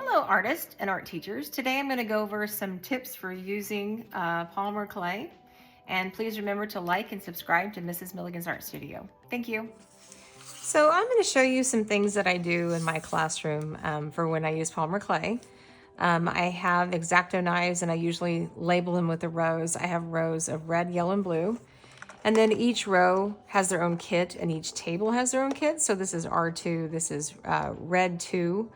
Hello artists and art teachers. Today I'm going to go over some tips for using polymer clay. And please remember to like and subscribe to Mrs. Milligan's Art Studio. Thank you. So I'm going to show you some things that I do in my classroom for when I use polymer clay. I have X-Acto knives and I usually label them with the rows. I have rows of red, yellow, and blue. And then each row has their own kit and each table has their own kit. So this is R2, this is red 2.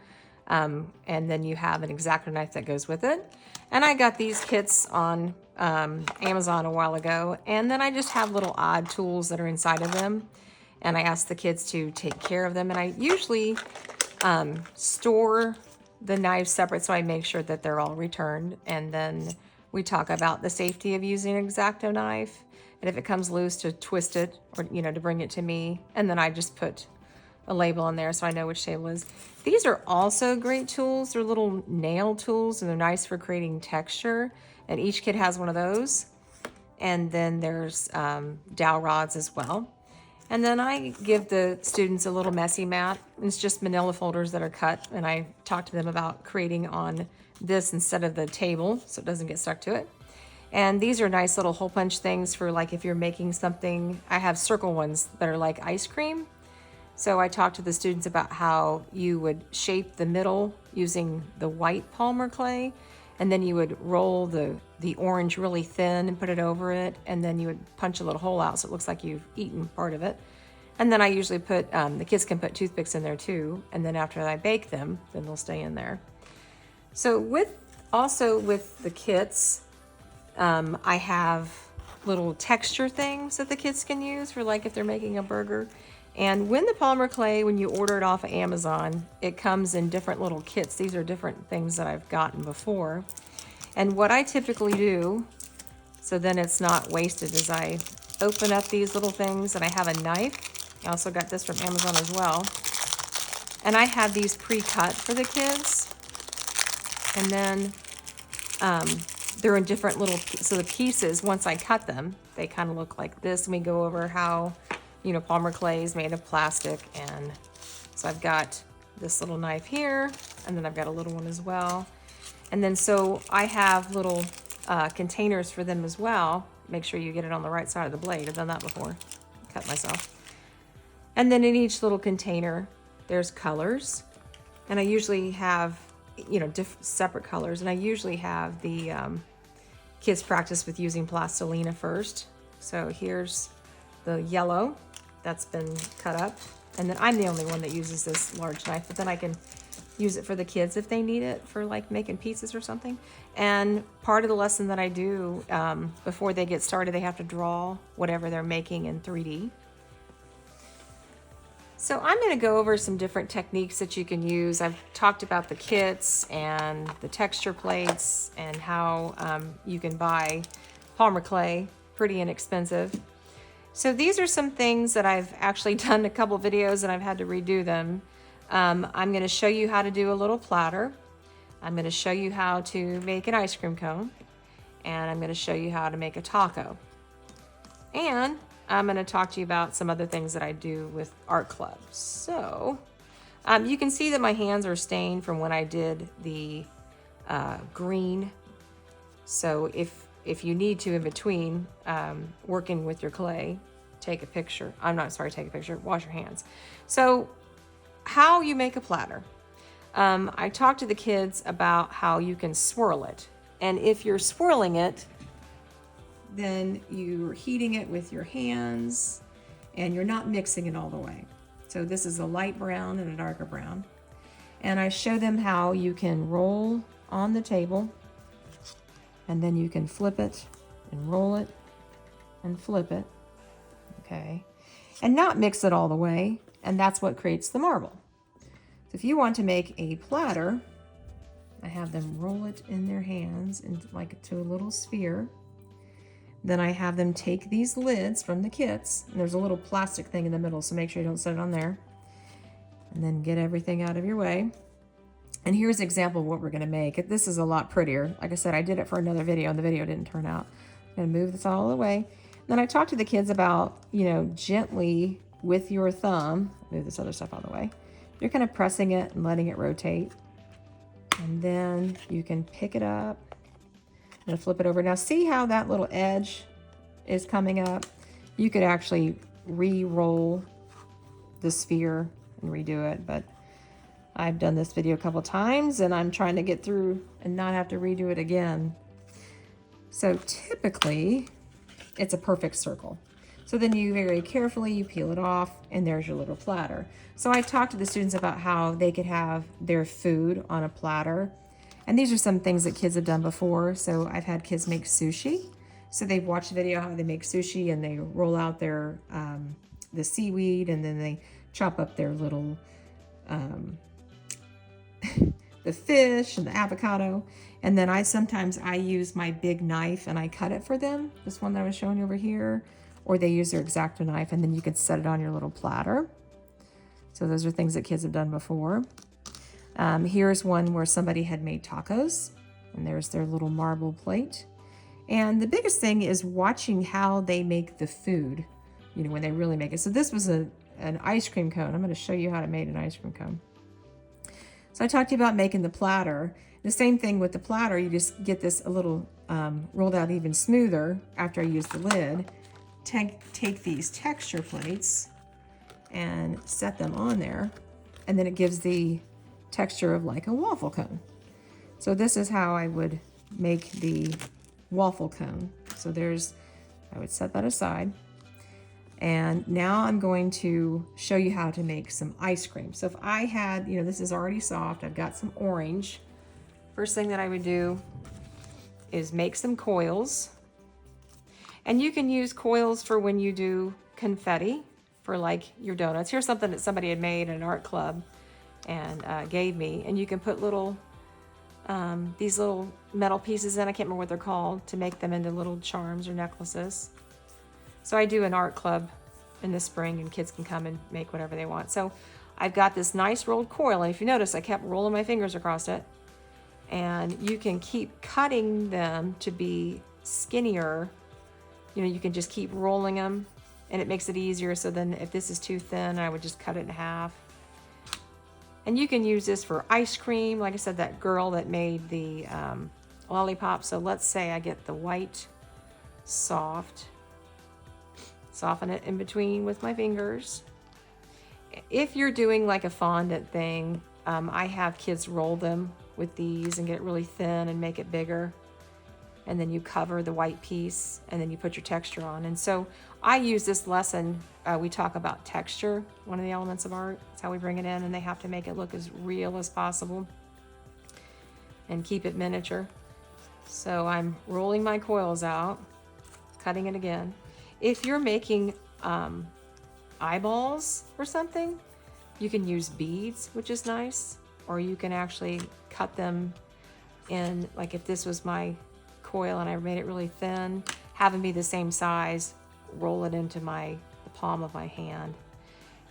And then you have an X-Acto knife that goes with it. And I got these kits on Amazon a while ago. And then I just have little odd tools that are inside of them. And I ask the kids to take care of them. And I usually store the knives separate so I make sure that they're all returned. And then we talk about the safety of using an X-Acto knife. And if it comes loose, to twist it or, to bring it to me. And then I just put a label on there so I know which table is. These are also great tools. They're little nail tools and they're nice for creating texture. And each kit has one of those. And then there's dowel rods as well. And then I give the students a little messy mat. It's just manila folders that are cut. And I talk to them about creating on this instead of the table so it doesn't get stuck to it. And these are nice little hole punch things for like if you're making something. I have circle ones that are like ice cream. So I talked to the students about how you would shape the middle using the white polymer clay, and then you would roll the orange really thin and put it over it, and then you would punch a little hole out so it looks like you've eaten part of it. And then I usually put, the kids can put toothpicks in there too, and then after I bake them, then they'll stay in there. So also with the kits, I have little texture things that the kids can use for like if they're making a burger. And when the polymer clay, when you order it off of Amazon, it comes in different little kits. These are different things that I've gotten before. And what I typically do, so then it's not wasted, is I open up these little things and I have a knife. I also got this from Amazon as well. And I have these pre-cut for the kids. And then they're in different little, so the pieces, once I cut them, they kind of look like this. And we go over how polymer clay is made of plastic. And so I've got this little knife here, and then I've got a little one as well. And then so I have little containers for them as well. Make sure you get it on the right side of the blade. I've done that before, cut myself. And then in each little container, there's colors. And I usually have, separate colors. And I usually have the kids practice with using plastilina first. So here's the yellow that's been cut up. And then I'm the only one that uses this large knife, but then I can use it for the kids if they need it for like making pizzas or something. And part of the lesson that I do before they get started, they have to draw whatever they're making in 3D. So I'm going to go over some different techniques that you can use. I've talked about the kits and the texture plates and how you can buy polymer clay, pretty inexpensive. So these are some things that I've actually done a couple videos and I've had to redo them. I'm going to show you how to do a little platter. I'm going to show you how to make an ice cream cone. And I'm going to show you how to make a taco. And I'm going to talk to you about some other things that I do with art clubs. So you can see that my hands are stained from when I did the green. So if you need to in between working with your clay, take a picture. Take a picture, wash your hands. So how you make a platter. I talked to the kids about how you can swirl it. And if you're swirling it, then you're heating it with your hands and you're not mixing it all the way. So this is a light brown and a darker brown. And I show them how you can roll on the table and then you can flip it and roll it and flip it, okay? And not mix it all the way, and that's what creates the marble. So if you want to make a platter, I have them roll it in their hands and like to a little sphere. Then I have them take these lids from the kits, and there's a little plastic thing in the middle, so make sure you don't set it on there. And then get everything out of your way. And here's an example of what we're gonna make. This is a lot prettier. Like I said, I did it for another video, and the video didn't turn out. I'm gonna move this all the way. Then I talked to the kids about, gently with your thumb, move this other stuff out of the way. You're kind of pressing it and letting it rotate. And then you can pick it up and flip it over. Now see how that little edge is coming up? You could actually re-roll the sphere and redo it, but I've done this video a couple times and I'm trying to get through and not have to redo it again. So typically it's a perfect circle. So then you very carefully, you peel it off and there's your little platter. So I talked to the students about how they could have their food on a platter. And these are some things that kids have done before. So I've had kids make sushi. So they've watched a video how they make sushi and they roll out their, the seaweed and then they chop up their little, the fish and the avocado. And then sometimes I use my big knife and I cut it for them. This one that I was showing you over here, or they use their X-Acto knife and then you can set it on your little platter. So those are things that kids have done before. Here's one where somebody had made tacos and there's their little marble plate. And the biggest thing is watching how they make the food, you know, when they really make it. So this was an ice cream cone. I'm going to show you how to make an ice cream cone. So I talked to you about making the platter. The same thing with the platter, you just get this a little rolled out even smoother after I use the lid. Take these texture plates and set them on there, and then it gives the texture of like a waffle cone. So this is how I would make the waffle cone. So I would set that aside. And now I'm going to show you how to make some ice cream. So if I had, you know, this is already soft, I've got some orange. First thing that I would do is make some coils. And you can use coils for when you do confetti for like your donuts. Here's something that somebody had made in an art club and gave me. And you can put little, these little metal pieces in, I can't remember what they're called, to make them into little charms or necklaces. So I do an art club in the spring and kids can come and make whatever they want. So I've got this nice rolled coil, and if you notice, I kept rolling my fingers across it. And you can keep cutting them to be skinnier. You know, you can just keep rolling them and it makes it easier. So then if this is too thin, I would just cut it in half. And you can use this for ice cream. Like I said, that girl that made the lollipop. So let's say I get the white soft. Soften it in between with my fingers. If you're doing like a fondant thing, I have kids roll them with these and get it really thin and make it bigger. And then you cover the white piece and then you put your texture on. And so I use this lesson, we talk about texture, one of the elements of art. It's how we bring it in, and they have to make it look as real as possible and keep it miniature. So I'm rolling my coils out, cutting it again. If you're making eyeballs or something, you can use beads, which is nice, or you can actually cut them in, like if this was my coil and I made it really thin, have them be the same size, roll it into the palm of my hand.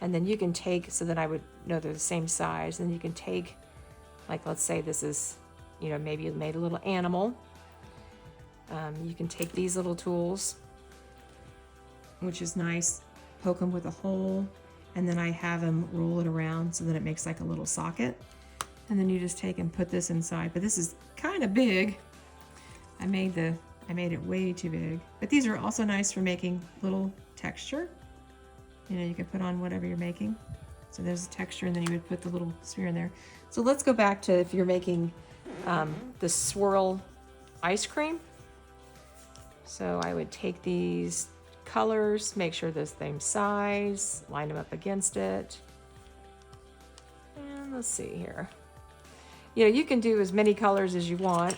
And then you can take, so that I would know they're the same size, and you can take, like let's say this is, you know, maybe you made a little animal. You can take these little tools, which is nice, poke them with a hole, and then I have them roll it around so that it makes like a little socket. And then you just take and put this inside. But this is kind of big. I made it way too big. But these are also nice for making little texture. You know, you can put on whatever you're making. So there's a texture, and then you would put the little sphere in there. So let's go back to if you're making the swirl ice cream. So I would take these colors, make sure they're the same size, line them up against it. And let's see here. You know, you can do as many colors as you want.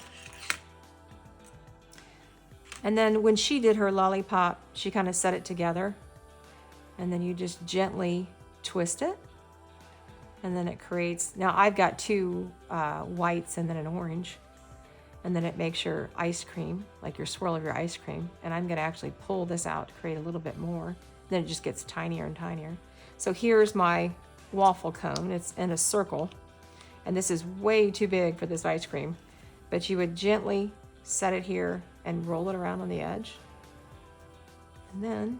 And then when she did her lollipop, she kind of set it together. And then you just gently twist it. And then it creates, now I've got two whites and then an orange. And then it makes your ice cream, like your swirl of your ice cream. And I'm gonna actually pull this out to create a little bit more. Then it just gets tinier and tinier. So here's my waffle cone. It's in a circle. And this is way too big for this ice cream. But you would gently set it here and roll it around on the edge. And then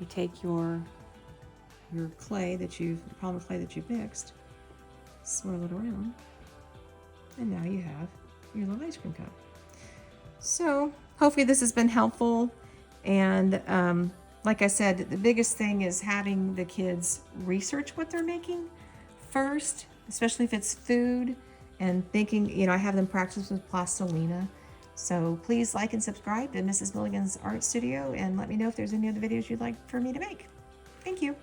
you take your clay that polymer clay that you've mixed, swirl it around. And now you have your little ice cream cup. So hopefully this has been helpful. And like I said, the biggest thing is having the kids research what they're making first, especially if it's food, and thinking, you know, I have them practice with plastilina. So please like and subscribe to Mrs. Milligan's Art Studio, and let me know if there's any other videos you'd like for me to make. Thank you.